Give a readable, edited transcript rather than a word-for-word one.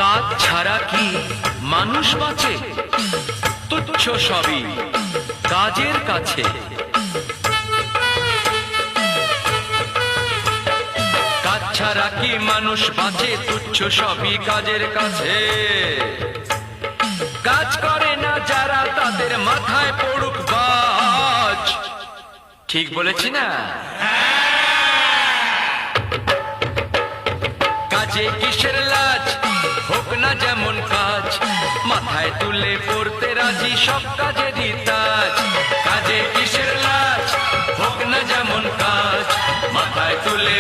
কাজ ছাড়া কি মানুষ বাঁচে? তুচ্ছ সবই কাজের কাছে। কাজ ছাড়া কি মানুষ বাঁচে? তুচ্ছ সবই কাজের কাছে। কাজ করে না যারা তাদের মাথায় পড়ুক বাজ। ঠিক বলেছি না? কাজে কিসের লাজ? হোক না যেমন কাজ, মাথায় তুলে পড়তে রাজি সব কাজেরই তাজ। কাজে কিসের লাজ? হোক না যেমন কাজ, মাথায় তুলে